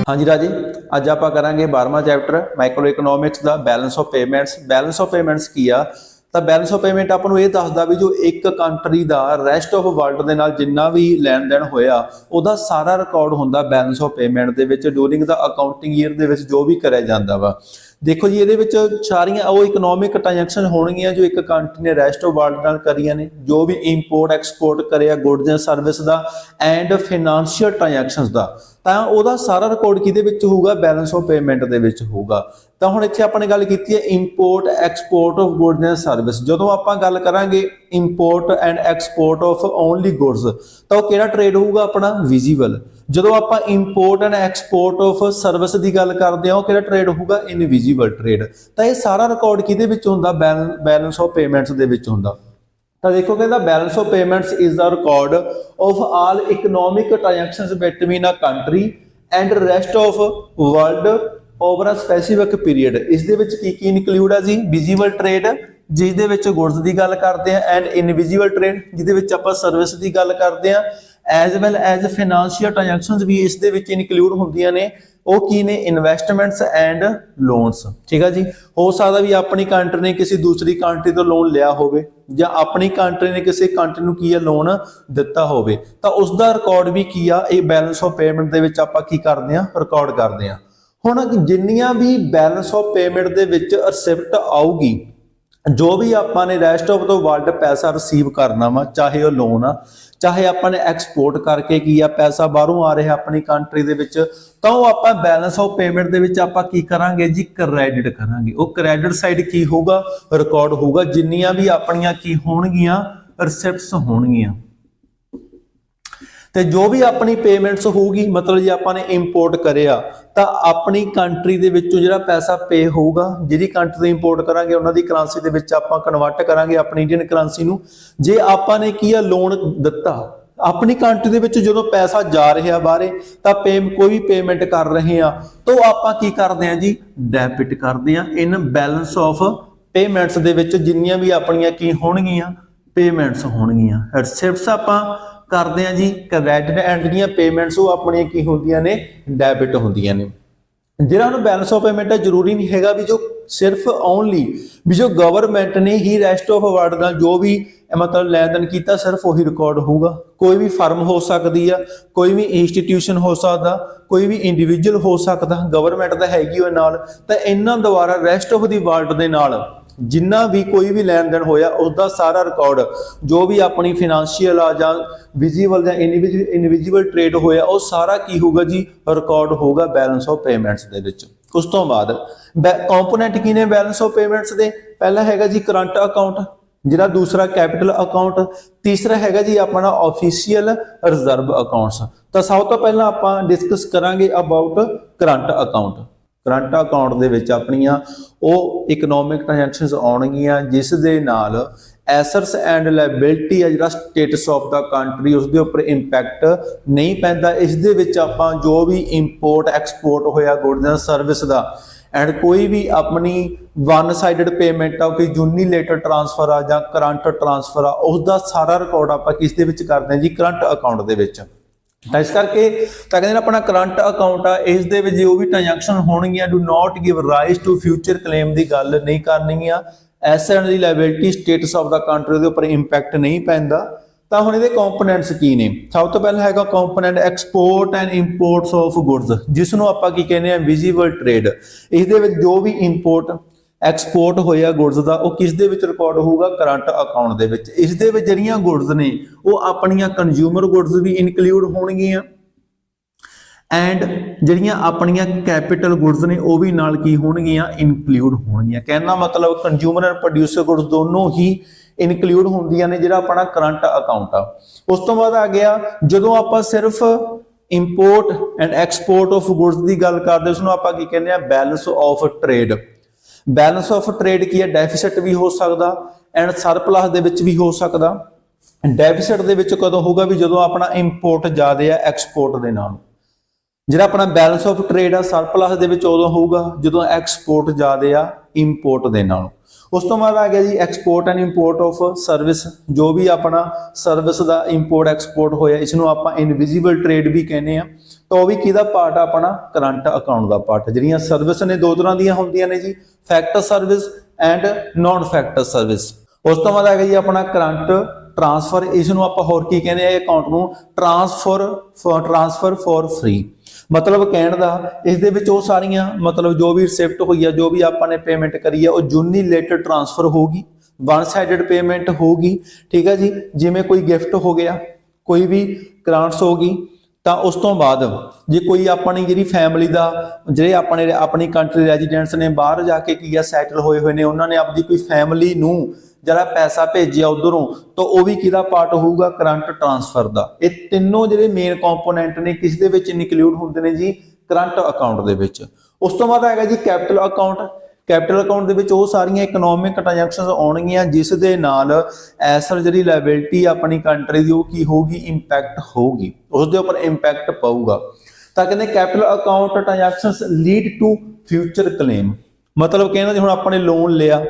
हाँ जी राजी, अज आप करांगे 12वां चैप्टर माइक्रो इकोनॉमिक्स का balance of payments. Balance of payments की आ तो बैलेंस ऑफ पेमेंट आपको ये दसदा भी जो एक कंट्री का रैसट ऑफ वर्ल्ड के नाल जिन्ना भी लैन देन होया उहदा सारा रिकॉर्ड हुंदा बैलेंस ऑफ पेमेंट दे विच ड्यूरिंग द अकाउंटिंग ईयर दे विच जो भी कराया जांदा वा। देखो जी ये सारिया वो इकोनॉमिक ट्रांजैक्शन होणगियां जो एक कंट्री ने रैसट ऑफ वर्ल्ड नाल करियां ने, जो भी इंपोर्ट एक्सपोर्ट करिया गुड्स एंड सर्विस का एंड फाइनैंशियल ट्रांजैक्शनस का, तो वह सारा रिकॉर्ड किहदे होगा, बैलेंस ऑफ पेमेंट दे होगा। तो हुण इत्थे आपां ने गल कीती है import export of goods and service. जदों आपां गल करांगे import and export of only goods तो वह किहड़ा ट्रेड होगा अपना विजिबल। जदों आपां import and export of service की गल करते हैं वह किहड़ा ट्रेड होगा इनविजिबल ट्रेड। तो यह सारा रिकॉर्ड किहदे विच हुंदा, बैलेंस ऑफ पेमेंट्स दे विच हुंदा। तो देखो कहता balance of payments is the record of all economic transactions between a country and rest of world over a specific period. इस दे विच की इनकलूड है जी विजिबल ट्रेड जिस दे विच गुड्स की गल करते हैं, एंड इनविजिबल ट्रेड जिहदे विच आपां सर्विस की गल करते हैं, as well as financial transactions भी इस दे विच इनकलूड हुंदियां ने। वो की ने इन्वेस्टमेंट्स एंड लोन्स। ठीक है जी, हो सकता भी अपनी कंट्री ने किसी दूसरी कंट्री तो लोन लिया होवे या अपनी कंट्री ने किसी कंट्री नूं की लोन दिता होवे, तो उसका रिकॉर्ड भी की आ बैलेंस ऑफ पेमेंट दे विच आपां की करदे आ, रिकॉर्ड करदे आ। हुण जिन्नियां भी बैलेंस ऑफ पेमेंट दे विच रिसिप्ट आऊगी, जो भी आपां ने रेस्ट ऑफ द वर्ल्ड पैसा रिसीव करना वा, चाहे वह लोन आ चाहे आपने एक्सपोर्ट करके की आ पैसा बाहरों आ रहा अपनी कंट्री दे विच, तो आप बैलेंस ऑफ पेमेंट दे विच आपां की करांगे जी क्रेडिट करांगे। वो क्रेडिट साइड की होगा, रिकॉर्ड होगा जिन्नियां भी अपनियां की होणगियां रिसिप्ट्स होणगियां। तो जो भी अपनी पेमेंट्स होगी, मतलब जी आपने इंपोर्ट करिया तो अपनी कंट्री दे विचों जिहड़ा पैसा पे होगा, जिहड़ी कंट्री तो इंपोर्ट करांगे उन्हां दी करंसी दे विच आपां कन्वर्ट करांगे अपनी इंडियन करंसी नूं। जे आपां ने की लोन दिता अपनी कंट्री दे विच जदों पैसा जा रहा बाहरे तो कोई भी पेमेंट कर रहे हैं तो आपां की करदे हैं जी डेबिट करदे हैं इन बैलेंस ऑफ पेमेंट्स दे विच जिन्नियां भी अपनियां की होणगियां पेमेंट्स होणगियां। रिसिप्ट्स आपां करते हैं जी क्रेडिट एंड जिहड़ियां पेमेंट्स वो अपनियां की होंदियां ने डैबिट होंदियां ने। जिहड़ा बैलेंस ऑफ पेमेंट है जरूरी नहीं हैगा भी जो सिर्फ ओनली भी जो गवर्नमेंट ने ही रेस्ट ऑफ वर्ल्ड नाल जो भी मतलब लैन देन किया सिर्फ वही रिकॉर्ड होगा। कोई भी फर्म हो सकती है, कोई भी इंस्टीट्यूशन हो सकता, कोई भी इंडिविजुअल हो सकता, गवर्नमेंट तो हैगी वो नाल, तो इन्हां द्वारा रेस्ट ऑफ द वर्ल्ड दे नाल जिन्ना भी कोई भी लैन देन होया उसका सारा रिकॉर्ड जो भी अपनी फाइनैंशियल आ जां विजिबल या इनविजिबल ट्रेड होया वो सारा की होगा जी रिकॉर्ड होगा बैलेंस ऑफ पेमेंट्स दे विच। उस तो बाद कंपोनेंट की ने बैलेंस ऑफ पेमेंट्स दे, पहला हैगा जी करंट अकाउंट, जिहड़ा दूसरा कैपिटल अकाउंट, तीसरा हैगा जी अपना ऑफिशियल रिजर्व अकाउंट्स। तो सब तो पहला आपां डिस्कस करांगे about current account. Current account दे विच अपनियां ਉਹ इकोनॉमिक ट्रांजैक्शनस ਆਉਣਗੀਆਂ जिस दे नाल एसट्स एंड लायबिलिटी है जिहड़ा स्टेटस ऑफ द कंट्री उसके उपर इंपैक्ट नहीं पैंदा। इस दे विच आपां जो भी इंपोर्ट एक्सपोर्ट होया गुड्स एंड सर्विस का एंड कोई भी अपनी वन साइडेड पेमेंट आ कोई यूनीलेटर ट्रांसफर आ जां करंट ट्रांसफर आ उसका सारा रिकॉर्ड आपां किस दे विच करदे हां जी करंट अकाउंट दे विच। इस करके कहते अपना करंट अकाउंट आ इस दे विच जो भी ट्रांजैक्शन होणगियां do not give rise to future claim की गल नहीं करनी आ। एसेट दी liability status of the country दे उपर इंपैक्ट नहीं पैंदा। तो हुण इहदे कंपोनेंट्स की ने, सब तो पहला हैगा component export and imports of goods जिसनों आपां की कहने विजिबल ट्रेड। इस दे विच जो भी इंपोर्ट एक्सपोर्ट होया गुड्स का वो किस दे विच रिकॉर्ड होगा करंट अकाउंट दे विच। इस दे विच जिहड़ियां गुड्स ने वो अपनियां कंज्यूमर गुड्स भी इनकलूड होणगियां एंड जिहड़ियां अपनियां कैपिटल गुड्स ने वो भी नाल की होणगियां इनकलूड होणगियां। कहना मतलब कंज्यूमर एंड प्रोड्यूसर गुड्स दोनों ही इनकलूड होंदियां ने जिहड़ा अपना करंट अकाउंट आ। उस तो बाद आ गया जदों आपां सिर्फ import and export of goods की गल करदे उसनूं आपां की कहने आ balance of trade. Balance of trade की है डेफिसिट भी हो सकता एंड सरप्लस दे विच भी हो सकता। डेफिसिट दे विच कदों होगा भी जदों अपना इंपोर्ट ज़्यादा है एक्सपोर्ट दे नाल। जिहड़ा अपना बैलेंस ऑफ ट्रेड आ सरप्लस दे विच उदों होगा जदों एक्सपोर्ट ज़्यादा आ इंपोर्ट दे नाल। ਉਸ ਤੋਂ ਬਾਅਦ ਆ ਗਿਆ ਜੀ export and import of service, ਜੋ ਵੀ ਆਪਣਾ ਸਰਵਿਸ ਦਾ ਇੰਪੋਰਟ ਐਕਸਪੋਰਟ ਹੋਇਆ ਇਸ ਨੂੰ ਆਪਾਂ ਇਨਵਿਜ਼ੀਬਲ ਟ੍ਰੇਡ ਵੀ ਕਹਿੰਦੇ ਆ। ਤਾਂ ਉਹ ਵੀ ਕਿਹਦਾ ਪਾਰਟ ਆ, ਆਪਣਾ ਕਰੰਟ ਅਕਾਊਂਟ ਦਾ ਪਾਰਟ। ਜਿਹੜੀਆਂ ਸਰਵਿਸ ਨੇ ਦੋ ਤਰ੍ਹਾਂ ਦੀਆਂ ਹੁੰਦੀਆਂ ਨੇ ਜੀ, factor service and naan factor service. ਉਸ ਤੋਂ ਬਾਅਦ ਆ ਗਿਆ ਜੀ ਆਪਣਾ ਕਰੰਟ ਟ੍ਰਾਂਸਫਰ, ਇਸ ਨੂੰ ਆਪਾਂ ਹੋਰ ਕੀ ਕਹਿੰਦੇ ਆ ਅਕਾਊਂਟ ਨੂੰ, ਟ੍ਰਾਂਸਫਰ ਫॉर ਫ੍ਰੀ। ਮਤਲਬ ਕਹਿਣ ਦਾ ਇਸ ਦੇ ਵਿੱਚ ਉਹ ਸਾਰੀਆਂ ਮਤਲਬ ਜੋ ਵੀ ਰਿਸਿਪਟ ਹੋਈ ਆ, ਜੋ ਵੀ ਆਪਾਂ ਨੇ ਪੇਮੈਂਟ ਕਰੀ ਆ, ਉਹ ਯੂਨੀਲੇਟਰਲ ਟ੍ਰਾਂਸਫਰ ਹੋਗੀ, ਵਨ ਸਾਈਡਡ ਪੇਮੈਂਟ ਹੋਗੀ, ਠੀਕ ਹੈ ਜੀ। ਜਿਵੇਂ ਕੋਈ ਗਿਫਟ ਹੋ ਗਿਆ, ਕੋਈ ਵੀ ਗ੍ਰਾਂਟਸ ਹੋ ਗਈ, ਤਾਂ ਉਸ ਤੋਂ ਬਾਅਦ ਜੇ ਕੋਈ ਆਪਣੀ ਜਿਹੜੀ ਫੈਮਿਲੀ ਦਾ ਜਿਹੜੇ ਆਪਣੀ ਕੰਟਰੀ ਰੈਜ਼ੀਡੈਂਟਸ ਨੇ ਬਾਹਰ ਜਾ ਕੇ ਕੀ ਆ ਸੈਟਲ ਹੋਏ ਨੇ, ਉਹਨਾਂ ਨੇ ਆਪਣੀ ਕੋਈ ਫੈਮਿਲੀ ਨੂੰ ਜਿਹੜਾ ਪੈਸਾ ਭੇਜਿਆ ਉਧਰੋਂ, ਤਾਂ ਉਹ ਵੀ ਕਿਹਦਾ ਪਾਰਟ ਹੋਊਗਾ, ਕਰੰਟ ਟ੍ਰਾਂਸਫਰ ਦਾ। ਇਹ ਤਿੰਨੋਂ ਜਿਹੜੇ ਮੇਨ ਕੰਪੋਨੈਂਟ ਨੇ ਕਿਸ ਦੇ ਵਿੱਚ ਇਨਕਲੂਡ ਹੁੰਦੇ ਨੇ ਜੀ, ਕਰੰਟ ਅਕਾਊਂਟ ਦੇ ਵਿੱਚ। ਉਸ ਤੋਂ ਬਾਅਦ ਹੈਗਾ ਜੀ ਕੈਪੀਟਲ ਅਕਾਊਂਟ। ਕੈਪੀਟਲ ਅਕਾਊਂਟ ਦੇ ਵਿੱਚ ਉਹ ਸਾਰੀਆਂ ਇਕਨੋਮਿਕ ਟ੍ਰਾਂਜੈਕਸ਼ਨਸ ਆਉਣਗੀਆਂ ਜਿਸ ਦੇ ਨਾਲ ਐਸਰ ਜਿਹੜੀ ਲਾਇਬਿਲਿਟੀ ਆਪਣੀ ਕੰਟਰੀ ਦੀ ਉਹ ਕੀ ਹੋਊਗੀ, ਇੰਪੈਕਟ ਹੋਊਗੀ, ਉਸ ਦੇ ਉੱਪਰ ਇੰਪੈਕਟ ਪਊਗਾ। ਤਾਂ ਕਹਿੰਦੇ capital account transactions lead to future claim. ਮਤਲਬ ਕਹਿੰਦਾ ਜੀ ਹੁਣ ਆਪਾਂ ਨੇ ਲੋਨ ਲਿਆ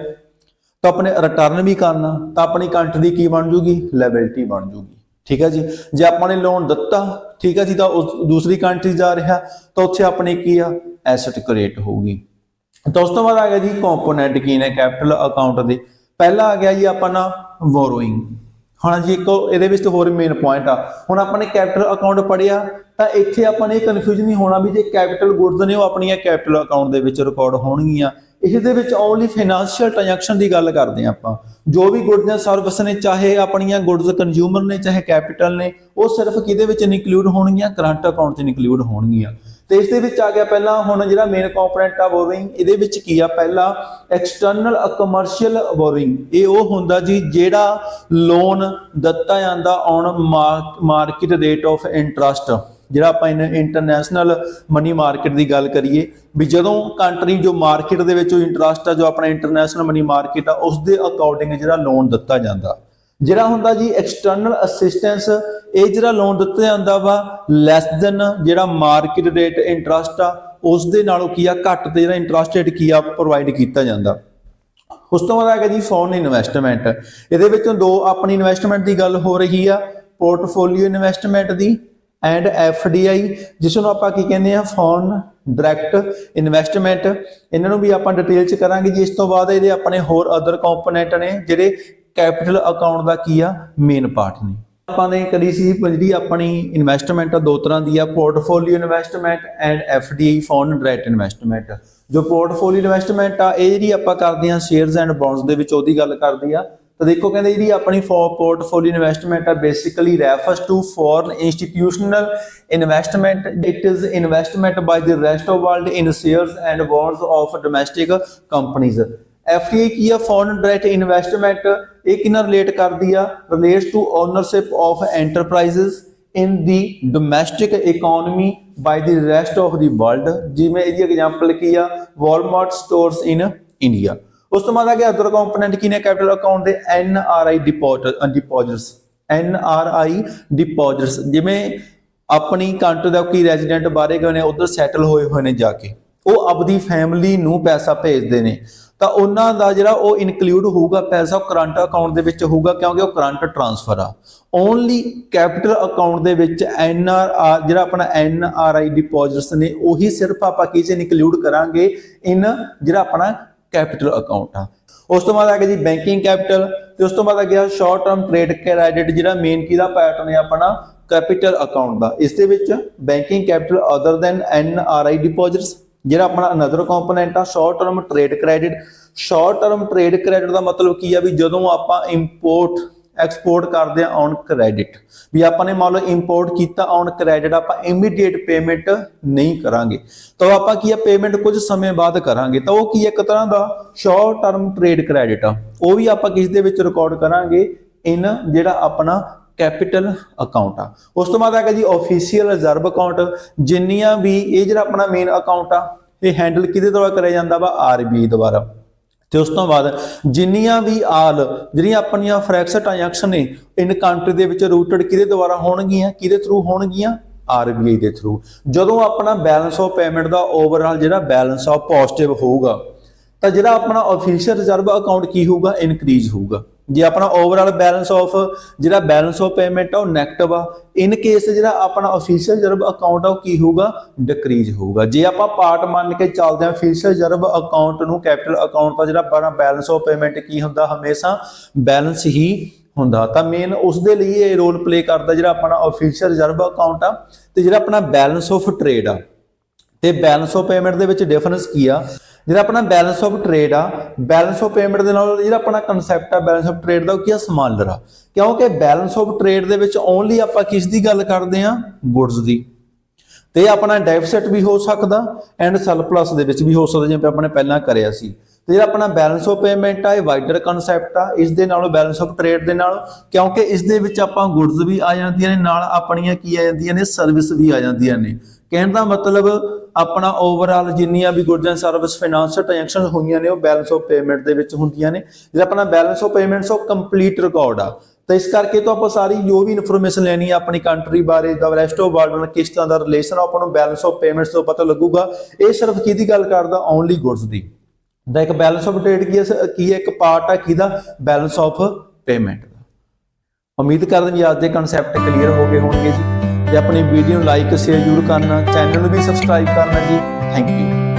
ਤਾਂ ਆਪਣੇ ਰਿਟਰਨ ਵੀ ਕਰਨਾ, ਤਾਂ ਆਪਣੀ ਕੰਟਰੀ ਦੀ ਕੀ ਬਣ ਜੂਗੀ, ਲਾਇਬਿਲਿਟੀ ਬਣ ਜੂਗੀ, ਠੀਕ ਹੈ ਜੀ। ਜੇ ਆਪਾਂ ਨੇ ਲੋਨ ਦਿੱਤਾ, ਠੀਕ ਹੈ ਜੀ, ਤਾਂ ਉਸ ਦੂਸਰੀ ਕੰਟਰੀ ਜਾ ਰਿਹਾ ਤਾਂ ਉੱਥੇ ਆਪਣੀ ਕੀ ਆ, ਐਸਟ ਕ੍ਰੀਏਟ ਹੋਊਗੀ। ਤਾਂ ਉਸ ਤੋਂ ਬਾਅਦ ਆ ਗਿਆ ਜੀ ਕੰਪੋਨੈਂਟ ਕੀ ਨੇ ਕੈਪੀਟਲ ਅਕਾਊਂਟ ਦੇ। ਪਹਿਲਾ ਆ ਗਿਆ ਜੀ ਆਪਣਾ ਬੋਰੋਇੰਗ। ਹੁਣ ਜੀ ਇੱਕ ਇਹਦੇ ਵਿੱਚ ਹੋਰ ਮੇਨ ਪੁਆਇੰਟ ਆ, ਹੁਣ ਆਪਾਂ ਨੇ ਕੈਪੀਟਲ ਅਕਾਊਂਟ ਪੜ੍ਹਿਆ ਤਾਂ ਇੱਥੇ ਆਪਾਂ ਨੇ ਕਨਫਿਊਜ਼ਨ ਨਹੀਂ ਹੋਣਾ ਵੀ ਜੇ ਕੈਪੀਟਲ ਗੁੱਡਸ ਨੇ ਉਹ ਆਪਣੀਆਂ ਕੈਪੀਟਲ ਅਕਾਊਂਟ ਦੇ ਵਿੱਚ ਰਿਕਾਰਡ ਹੋਣਗੀਆਂ। ਇਸ ਦੇ ਵਿੱਚ ਓਨਲੀ ਫਾਈਨੈਂਸ਼ੀਅਲ ਟ੍ਰਾਂਜੈਕਸ਼ਨ ਦੀ ਗੱਲ ਕਰਦੇ ਹਾਂ ਆਪਾਂ, ਜੋ ਵੀ ਗੁੱਡਸ ਜਾਂ ਸਰਵਿਸ ਨੇ, ਚਾਹੇ ਆਪਣੀਆਂ ਗੁੱਡਸ ਕੰਜ਼ਿਊਮਰ ਨੇ ਚਾਹੇ ਕੈਪੀਟਲ ਨੇ, ਉਹ ਸਿਰਫ ਕਿਹਦੇ ਵਿੱਚ ਇਨਕਲੂਡ ਹੋਣਗੀਆਂ, ਕਰੰਟ ਅਕਾਊਂਟ 'ਚ ਇਨਕਲੂਡ ਹੋਣਗੀਆਂ। ਤੇ ਇਸ ਦੇ ਵਿੱਚ ਆ ਗਿਆ ਪਹਿਲਾਂ ਹੁਣ ਜਿਹੜਾ ਮੇਨ ਕੰਪੋਨੈਂਟ ਆ ਬੋਰਿੰਗ, ਇਹਦੇ ਵਿੱਚ ਕੀ ਆ, ਪਹਿਲਾ ਐਕਸਟਰਨਲ ਕਮਰਸ਼ੀਅਲ ਬੋਰਿੰਗ। ਇਹ ਉਹ ਹੁੰਦਾ ਜੀ ਜਿਹੜਾ ਲੋਨ ਦਿੱਤਾ ਜਾਂਦਾ on market rate of interest. ਜਿਹੜਾ ਆਪਾਂ ਇੰਟਰਨੈਸ਼ਨਲ ਮਨੀ ਮਾਰਕੀਟ ਦੀ ਗੱਲ ਕਰੀਏ ਵੀ ਜਦੋਂ ਕੰਟਰੀ ਜੋ ਮਾਰਕੀਟ ਦੇ ਵਿੱਚ ਇੰਟਰਸਟ ਆ, ਜੋ ਆਪਣਾ ਇੰਟਰਨੈਸ਼ਨਲ ਮਨੀ ਮਾਰਕੀਟ ਆ, ਉਸ ਦੇ ਅਕੋਰਡਿੰਗ ਜਿਹੜਾ ਲੋਨ ਦਿੱਤਾ ਜਾਂਦਾ। ਜਿਹੜਾ ਹੁੰਦਾ ਜੀ ਐਕਸਟਰਨਲ ਅਸਿਸਟੈਂਸ, ਇਹ ਜਿਹੜਾ ਲੋਨ ਦਿੱਤਾ ਜਾਂਦਾ ਵਾ ਲੈਸ ਦੈਨ ਜਿਹੜਾ ਮਾਰਕੀਟ ਰੇਟ ਇੰਟਰਸਟ ਆ ਉਸ ਦੇ ਨਾਲੋਂ ਕੀ ਆ, ਘੱਟ ਤੇ ਜਿਹੜਾ ਇੰਟਰਸਟ ਰੇਟ ਕੀ ਆ ਪ੍ਰੋਵਾਈਡ ਕੀਤਾ ਜਾਂਦਾ। ਉਸ ਤੋਂ ਬਾਅਦ ਆ ਗਿਆ ਜੀ ਫੋਰਨ ਇਨਵੈਸਟਮੈਂਟ। ਇਹਦੇ ਵਿੱਚੋਂ ਦੋ ਆਪਣੀ ਇਨਵੈਸਟਮੈਂਟ ਦੀ ਗੱਲ ਹੋ ਰਹੀ ਆ, portfolio investment the and FDI, ਜਿਸ ਨੂੰ ਆਪਾਂ ਕੀ ਕਹਿੰਦੇ ਆ, ਫੋਰਨ ਡਾਇਰੈਕਟ ਇਨਵੈਸਟਮੈਂਟ। ਇਹਨਾਂ ਨੂੰ ਵੀ ਆਪਾਂ ਡਿਟੇਲ ਚ ਕਰਾਂਗੇ ਜੀ। ਇਸ ਤੋਂ ਬਾਅਦ ਇਹਦੇ ਆਪਣੇ ਹੋਰ ਅਦਰ ਕੰਪੋਨੈਂਟ ਨੇ ਜਿਹੜੇ ਕੈਪੀਟਲ ਅਕਾਊਂਟ ਦਾ ਕੀ ਆ, ਮੇਨ ਪਾਰਟ ਨੇ। ਆਪਾਂ ਨੇ ਕਰੀ ਸੀ ਜਿਹੜੀ ਆਪਣੀ ਇਨਵੈਸਟਮੈਂਟ ਆ ਦੋ ਤਰ੍ਹਾਂ ਦੀ ਆ, portfolio investment and FDI, foreign direct investment. ਜੋ ਪੋਰਟਫੋਲੀਓ ਇਨਵੈਸਟਮੈਂਟ ਆ ਇਹ ਜਿਹੜੀ ਆਪਾਂ ਕਰਦੇ ਆ ਸ਼ੇਅਰਸ ਐਂਡ ਬੌਂਡਸ ਦੇ ਵਿੱਚ, ਉਹਦੀ ਗੱਲ ਕਰਦੀ ਆ। ਤਾਂ ਦੇਖੋ ਕਹਿੰਦੇ ਜਿਹੜੀ ਆਪਣੀ ਪੋਰਟਫੋਲੀਓ ਇਨਵੈਸਟਮੈਂਟ ਆ basically refers to foreign institutional investment. It is investment by the rest of world in shares and bonds of domestic companies. FDI ਕੀ ਆ, ਫੋਰਨ ਡਾਇਰੈਕਟ ਇਨਵੈਸਟਮੈਂਟ। ਇਹ ਕਿਹਨਾਂ ਰਿਲੇਟ ਕਰਦੀ ਆ, relates to ownership of enterprises in the domestic economy by the rest of the world. ਜਿਵੇਂ ਇਹਦੀ example ਕੀ ਆ, Walmart stores in India. ਉਸ ਤੋਂ ਬਾਅਦ ਆ ਗਿਆ ਅਦਰ ਕੰਪੋਨੈਂਟ ਕੀ ਨੇ ਕੈਪੀਟਲ ਅਕਾਊਂਟ ਦੇ, NRI ਡਿਪੋਜ਼ਿਟਸ। NRI ਡਿਪੋਜ਼ਿਟਸ ਜਿਵੇਂ ਆਪਣੀ ਕੰਟਰੀ ਦਾ ਕੋਈ ਰੈਜ਼ੀਡੈਂਟ ਬਾਹਰੇ ਗਏ ਨੇ, ਉਧਰ ਸੈਟਲ ਹੋਏ ਨੇ ਜਾ ਕੇ, ਉਹ ਆਪਣੀ ਫੈਮਿਲੀ ਨੂੰ ਪੈਸਾ ਭੇਜਦੇ ਨੇ, ਤਾਂ ਉਹਨਾਂ ਦਾ ਜਿਹੜਾ ਉਹ ਇਨਕਲੂਡ ਹੋਊਗਾ ਪੈਸਾ, ਉਹ ਕਰੰਟ ਅਕਾਊਂਟ ਦੇ ਵਿੱਚ ਹੋਊਗਾ ਕਿਉਂਕਿ ਉਹ ਕਰੰਟ ਟ੍ਰਾਂਸਫਰ ਆ। ਓਨਲੀ ਕੈਪੀਟਲ ਅਕਾਊਂਟ ਦੇ ਵਿੱਚ ਜਿਹੜਾ ਆਪਣਾ NRI ਡਿਪੋਜ਼ਿਟਸ ਨੇ ਉਹੀ ਸਿਰਫ ਆਪਾਂ ਕੀ 'ਚ ਇਨਕਲੂਡ ਕਰਾਂਗੇ, ਇਨ ਜਿਹੜਾ ਆਪਣਾ ਕੈਪੀਟਲ ਅਕਾਊਂਟ ਆ। ਉਸ ਤੋਂ ਬਾਅਦ ਆ ਗਿਆ ਜੀ ਬੈਂਕਿੰਗ ਕੈਪੀਟਲ, ਤੇ ਉਸ ਤੋਂ ਬਾਅਦ ਆ ਗਿਆ ਸ਼ਾਰਟ ਟਰਮ ਟ੍ਰੇਡ ਕ੍ਰੈਡਿਟ, ਜਿਹੜਾ ਮੇਨ ਕਿਹਦਾ ਪੈਟਰਨ ਹੈ ਆਪਣਾ ਕੈਪੀਟਲ ਅਕਾਊਂਟ ਦਾ। ਇਸ ਦੇ ਵਿੱਚ banking capital other than NRI deposits. ਜਿਹੜਾ ਆਪਣਾ ਅਨਦਰ ਕੰਪੋਨੈਂਟ ਆ short term trade credit. Short term trade credit ਦਾ ਮਤਲਬ ਕੀ ਆ ਵੀ ਜਦੋਂ ਆਪਾਂ ਇੰਪੋਰਟ ਐਕਸਪੋਰਟ ਕਰਦੇ ਆ ਔਨ ਕ੍ਰੈਡਿਟ, ਵੀ ਆਪਾਂ ਨੇ ਮੰਨ ਲਓ ਇੰਪੋਰਟ ਕੀਤਾ ਔਨ ਕ੍ਰੈਡਿਟ, ਆਪਾਂ ਇਮੀਡੀਏਟ ਪੇਮੈਂਟ ਨਹੀਂ ਕਰਾਂਗੇ, ਤਾਂ ਆਪਾਂ ਕੀ ਆ ਪੇਮੈਂਟ ਕੁਝ ਸਮੇਂ ਬਾਅਦ ਕਰਾਂਗੇ, ਤਾਂ ਉਹ ਕੀ ਇੱਕ ਤਰ੍ਹਾਂ ਦਾ ਸ਼ਾਰਟ ਟਰਮ ਟ੍ਰੇਡ ਕ੍ਰੈਡਿਟ ਆ। ਉਹ ਵੀ ਆਪਾਂ ਕਿਸ ਦੇ ਵਿੱਚ ਰਿਕਾਰਡ ਕਰਾਂਗੇ, ਇਨ ਜਿਹੜਾ ਆਪਣਾ ਕੈਪੀਟਲ ਅਕਾਊਂਟ ਆ। ਉਸ ਤੋਂ ਬਾਅਦ ਆ ਗਿਆ ਜੀ ਆਫੀਸ਼ੀਅਲ ਰਿਜ਼ਰਵ ਅਕਾਊਂਟ। ਜਿੰਨੀਆਂ ਵੀ ਇਹ ਜਿਹੜਾ ਆਪਣਾ ਮੇਨ ਅਕਾਊਂਟ ਆ ਇਹ ਹੈਂਡਲ ਕਿਹਦੇ ਦੁਆਰਾ ਕਰਿਆ ਜਾਂਦਾ ਵਾ, RBI ਦੁਆਰਾ। ਤੇ ਉਸ ਤੋਂ ਬਾਅਦ ਜਿੰਨੀਆਂ ਵੀ ਜਿਹੜੀਆਂ ਆਪਣੀਆਂ ਫੋਰੈਕਸ ਟ੍ਰਾਂਜੈਕਸ਼ਨ ਨੇ ਇਨ ਕੰਟਰੀ ਦੇ ਵਿੱਚ ਰੂਟਡ ਕਿਹਦੇ ਦੁਆਰਾ ਹੋਣਗੀਆਂ, ਕਿਹਦੇ ਥਰੂ ਹੋਣਗੀਆਂ, RBI ਦੇ ਥਰੂ। ਜਦੋਂ ਆਪਣਾ balance of payment the overall ਜਿਹੜਾ ਬੈਲੈਂਸ ਆ ਪੋਜ਼ਿਟਿਵ ਹੋਊਗਾ, ਤਾਂ ਜਿਹੜਾ ਆਪਣਾ ਆਫੀਸ਼ੀਅਲ ਰਿਜ਼ਰਵ ਅਕਾਊਂਟ ਕੀ ਹੋਊਗਾ, ਇਨਕਰੀਜ਼ ਹੋਊਗਾ। ਜੇ ਆਪਣਾ ਓਵਰਆਲ ਬੈਲੈਂਸ ਆਫ ਜਿਹੜਾ ਬੈਲੈਂਸ ਆਫ ਪੇਮੈਂਟ ਆ ਉਹ ਨੈਗੇਟਿਵ ਆ, ਇਨ ਕੇਸ ਜਿਹੜਾ ਆਪਣਾ ਆਫੀਸ਼ੀਅਲ ਰਿਜ਼ਰਵ ਅਕਾਊਂਟ ਆ ਉਹ ਕੀ ਹੋਊਗਾ, ਡਿਕਰੀਜ਼ ਹੋਊਗਾ। ਜੇ ਆਪਾਂ ਪਾਰਟ ਮੰਨ ਕੇ ਚੱਲਦੇ ਹਾਂ ਆਫੀਸ਼ੀਅਲ ਰਿਜ਼ਰਵ ਅਕਾਊਂਟ ਨੂੰ, ਕੈਪੀਟਲ ਅਕਾਊਂਟ ਦਾ ਜਿਹੜਾ ਆਪਣਾ ਬੈਲੈਂਸ ਆਫ ਪੇਮੈਂਟ ਕੀ ਹੁੰਦਾ, ਹਮੇਸ਼ਾ ਬੈਲੈਂਸ ਹੀ ਹੁੰਦਾ। ਤਾਂ ਮੇਨ ਉਸ ਦੇ ਲਈ ਇਹ ਰੋਲ ਪਲੇ ਕਰਦਾ ਜਿਹੜਾ ਆਪਣਾ ਆਫੀਸ਼ੀਅਲ ਰਿਜ਼ਰਵ ਅਕਾਊਂਟ ਆ ਤੇ ਜਿਹੜਾ ਆਪਣਾ ਬੈਲੈਂਸ ਆਫ ਟ੍ਰੇਡ ਆ ਤੇ ਬੈਲੈਂਸ ਆਫ ਪੇਮੈਂਟ ਦੇ ਵਿੱਚ ਡਿਫਰੈਂਸ ਕੀ ਆ। ਜਿਹੜਾ ਆਪਣਾ ਬੈਲੈਂਸ ਆਫ ਟ੍ਰੇਡ ਆ, ਬੈਲੈਂਸ ਆਫ ਪੇਮੈਂਟ ਦੇ ਨਾਲ ਜਿਹੜਾ ਆਪਣਾ ਕਨਸੈਪਟ ਆ ਬੈਲੈਂਸ ਆਫ ਟ੍ਰੇਡ ਦਾ, ਉਹ ਕੀ ਆ, ਸਮਾਲਰ ਆ। ਕਿਉਂਕਿ ਬੈਲੈਂਸ ਆਫ ਟ੍ਰੇਡ ਦੇ ਵਿੱਚ ਓਨਲੀ ਆਪਾਂ ਕਿਸ ਦੀ ਗੱਲ ਕਰਦੇ ਆ, ਗੁੱਡਸ ਦੀ। ਤੇ ਆਪਣਾ ਡੈਫਿਸਿਟ ਵੀ ਹੋ ਸਕਦਾ ਐਂਡ ਸਰਪਲਸ ਦੇ ਵਿੱਚ ਵੀ ਹੋ ਸਕਦਾ, ਜਿਵੇਂ ਆਪਣੇ ਪਹਿਲਾਂ ਕਰਿਆ ਸੀ। ਤੇ ਜਿਹੜਾ ਆਪਣਾ ਬੈਲੈਂਸ ਆਫ ਪੇਮੈਂਟ ਆ, ਇਹ ਵਾਈਡਰ ਕਨਸੈਪਟ ਆ ਇਸ ਦੇ ਨਾਲੋਂ, ਬੈਲੈਂਸ ਆਫ ਟ੍ਰੇਡ ਦੇ ਨਾਲ, ਕਿਉਂਕਿ ਇਸ ਦੇ ਵਿੱਚ ਆਪਾਂ ਗੁੱਡਸ ਵੀ ਆ ਜਾਂਦੀਆਂ ਨੇ, ਨਾਲ ਆਪਣੀਆਂ ਕੀ ਆ ਜਾਂਦੀਆਂ ਨੇ, ਸਰਵਿਸ ਵੀ ਆ ਜਾਂਦੀਆਂ ਨੇ। ਕਹਿਣ ਦਾ ਮਤਲਬ ਆਪਣਾ ਓਵਰਆਲ ਜਿੰਨੀਆਂ ਵੀ goods and service financial transaction ਹੋਈਆਂ ਨੇ ਉਹ ਬੈਲੈਂਸ ਆਫ ਪੇਮੈਂਟ ਦੇ ਵਿੱਚ ਹੁੰਦੀਆਂ ਨੇ। ਜਿਹੜਾ ਆਪਣਾ ਬੈਲੈਂਸ ਆਫ ਪੇਮੈਂਟਸ ਉਹ ਕੰਪਲੀਟ ਰਿਕਾਰਡ ਆ। ਤਾਂ ਇਸ ਕਰਕੇ ਤੋਂ ਆਪਾਂ ਸਾਰੀ ਜੋ ਵੀ ਇਨਫੋਰਮੇਸ਼ਨ ਲੈਣੀ ਹੈ ਆਪਣੀ ਕੰਟਰੀ ਬਾਰੇ, ਦਾ ਰੈਸਟ ਆਫ ਵਰਲਡ ਨਾਲ ਕਿਸ ਤਰ੍ਹਾਂ ਦਾ ਰਿਲੇਸ਼ਨ ਆਪਾਂ ਨੂੰ ਬੈਲੈਂਸ ਆਫ ਪੇਮੈਂਟਸ ਤੋਂ ਪਤਾ ਲੱਗੂਗਾ। ਇਹ ਸਿਰਫ ਕਿਹਦੀ ਗੱਲ ਕਰਦਾ, ਓਨਲੀ ਗੁੱਡਸ ਦੀ। ਦਾ ਇੱਕ ਬੈਲੈਂਸ ਆਫ ਟ੍ਰੇਡ ਕੀ ਹੈ, ਇੱਕ ਪਾਰਟ ਆ ਕਿਹਦਾ, ਬੈਲੈਂਸ ਆਫ ਪੇਮੈਂਟ ਦਾ। ਉਮੀਦ ਕਰਦੇ ਹਾਂ ਜੀ ਅੱਜ ਦੇ ਕਨਸੈਪਟ ਕਲੀਅਰ ਹੋ ਗਏ ਹੋਣਗੇ ਜੀ। ਤੇ ਆਪਣੀ ਵੀਡੀਓ ਨੂੰ ਲਾਈਕ ਸ਼ੇਅਰ ਜ਼ਰੂਰ ਕਰਨਾ, ਚੈਨਲ ਨੂੰ ਵੀ ਸਬਸਕ੍ਰਾਈਬ ਕਰਨਾ ਜੀ। Thank you.